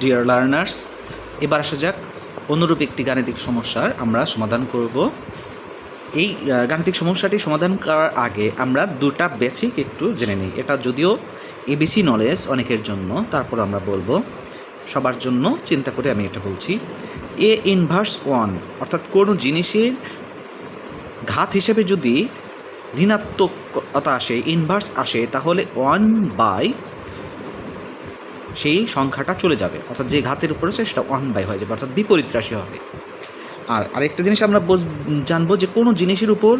Dear learners, এবার আসা যাক অনুরূপ একটি গাণিতিক সমস্যার আমরা সমাধান করব। এই গাণিতিক সমস্যাটি সমাধান করার আগে আমরা দুটা বেসিক একটু জেনে নিই। এটা যদিও এবিসি নলেজ অনেকের জন্য, তারপর আমরা বলবো সবার জন্য চিন্তা করে আমি এটা বলছি। এ ইনভার্স 1 অর্থাৎ কোনো জিনিসের ঘাত হিসেবে যদি ঋণাত্মকতা আসে, ইনভার্স আসে, তাহলে 1/, সেই সংখ্যাটা চলে যাবে, অর্থাৎ যে ঘাতের উপর আছে সেটা 1/, হয়ে যাবে, অর্থাৎ বিপরীত রাশি হবে। আর আরেকটা জিনিস আমরা জানবো যে কোনো জিনিসের উপর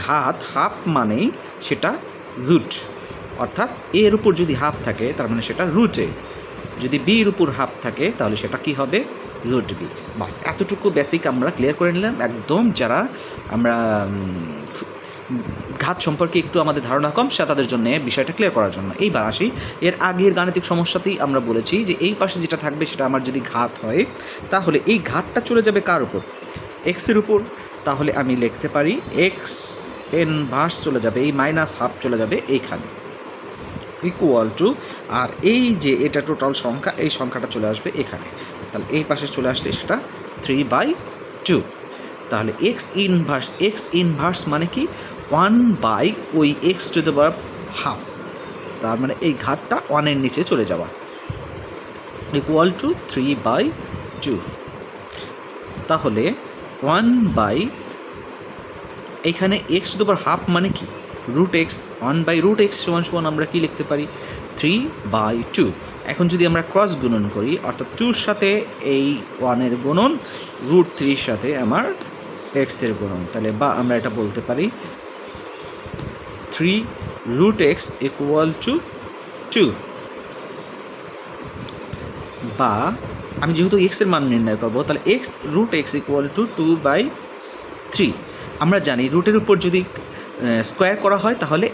ঘাত হাফ মানেই সেটা রুট, অর্থাৎ এর উপর যদি হাফ থাকে তার মানে সেটা রুটে, যদি বির উপর হাফ থাকে তাহলে সেটা কি হবে, রুট বি। বাস এতটুকু বেসিক আমরা ক্লিয়ার করে নিলাম একদম। যারা আমরা ঘাত সম্পর্কে একটু আমাদের ধারণা কম, সে তাদের জন্য বিষয়টা ক্লিয়ার করার জন্য। এইবার আসি, এর আগের গাণিতিক সমস্যাতেই আমরা বলেছি যে এই পাশে যেটা থাকবে সেটা আমার যদি ঘাত হয়, তাহলে এই ঘাতটা চলে যাবে কার উপর, এক্সের উপর। তাহলে আমি লিখতে পারি এক্স ইনভার্স চলে যাবে, এই -1/2 চলে যাবে এইখানে, ইকুয়াল টু, আর এই যে এটা টোটাল সংখ্যা, এই সংখ্যাটা চলে আসবে এখানে। তাহলে এই পাশে চলে আসলে সেটা 3/2। তাহলে এক্স ইনভার্স মানে কি, 1/, ওই x to the power half, তার মানে এই ঘাতটা 1-এর নিচে চলে যাওয়া, ইকুয়াল টু 3/2। তাহলে 1/, এখানে x to the power half মানে কি, √x, 1/√x সমান আমরা কি লিখতে পারি, 3/2। এখন যদি আমরা ক্রস গুণন করি, অর্থাৎ 2-র সাথে এই 1-এর গুণন, √3-র সাথে আমার এক্সের গুণন, তাহলে বা আমরা এটা বলতে পারি 3√x ইকুয়াল টু 2, বা আমি যেহেতু এক্সের মান নির্ণয় করবো, তাহলে √x ইকুয়াল টু 2/3। আমরা জানি রুটের উপর যদি স্কোয়ার করা হয় তাহলে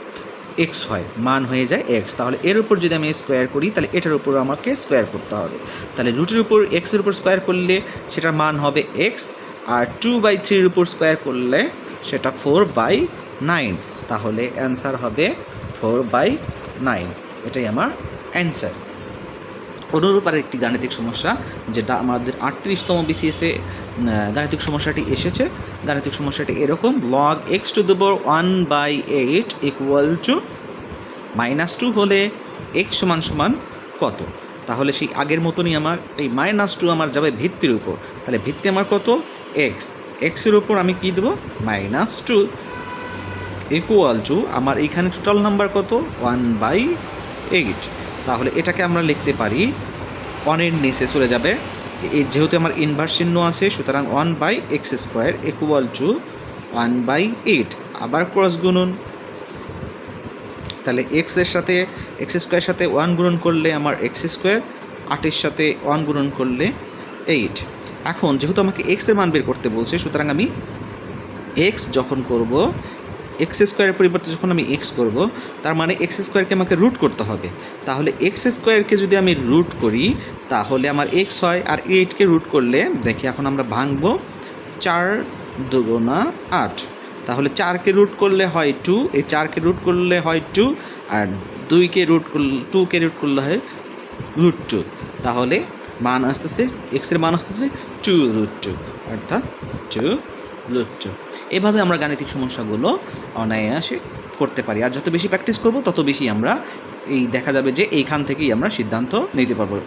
এক্স হয়, মান হয়ে যায় এক্স। তাহলে এর উপর যদি আমি স্কোয়ার করি তাহলে এটার উপর আমাকে স্কোয়ার করতে হবে। তাহলে রুটের উপর এক্সের উপর স্কোয়ার করলে সেটার মান হবে এক্স, আর 2/3-এর উপর স্কোয়ার করলে সেটা 4/9। তাহলে অ্যান্সার হবে 4/9, এটাই আমার অ্যান্সার। অনুরূপ আর একটি গাণিতিক সমস্যা, যেটা আমাদের 38তম বিসিএসে গাণিতিক সমস্যাটি এসেছে। গাণিতিক সমস্যাটি এরকম, log x to the power 1/8 equal to -2 হলে x সমান কত। তাহলে সেই আগের মতনই আমার এই -2 আমার যাবে ভিত্তির উপর, তাহলে ভিত্তি আমার কত, এক্সের উপর আমি কী দেবো, -2 ইকুয়াল টু আমার এইখানে টোটাল নাম্বার কত, 1/8। তাহলে এটাকে আমরা লিখতে পারি 1-এর নিচে চলে যাবে, যেহেতু আমার ইনভার্স চিহ্ন আছে, সুতরাং 1/x² ইকুয়াল টু 1/8। আবার ক্রস গুণন, তাহলে এক্সের সাথে x² সাথে 1 গুণন করলে আমার x², 8-এর সাথে 1 গুণন করলে 8। এখন যেহেতু আমাকে এক্সের মান বের করতে বলছে, সুতরাং আমি এক্স যখন করব, x² পরিবর্তে যখন আমি x করব, তার মানে x²কে আমাকে রুট করতে হবে। তাহলে x²কে যদি আমি রুট করি তাহলে আমার x হয়, আর 8কে রুট করলে দেখি এখন আমরা ভাঙবো, 4 দুগুণা 8। তাহলে 4কে রুট করলে হয় 2, এই 4কে রুট করলে হয় 2, আর 2কে রুট করলে 2কে রুট করলে হয় √2। তাহলে মান আসতেছে, এক্সের মান আসতেছে 2√2, অর্থাৎ 2√2। এভাবে আমরা গাণিতিক সমস্যাগুলো অনায়াসে করতে পারি। আর যত বেশি প্র্যাকটিস করব তত বেশি আমরা দেখা যাবে যে এইখান থেকেই আমরা সিদ্ধান্ত নিতে পারবো।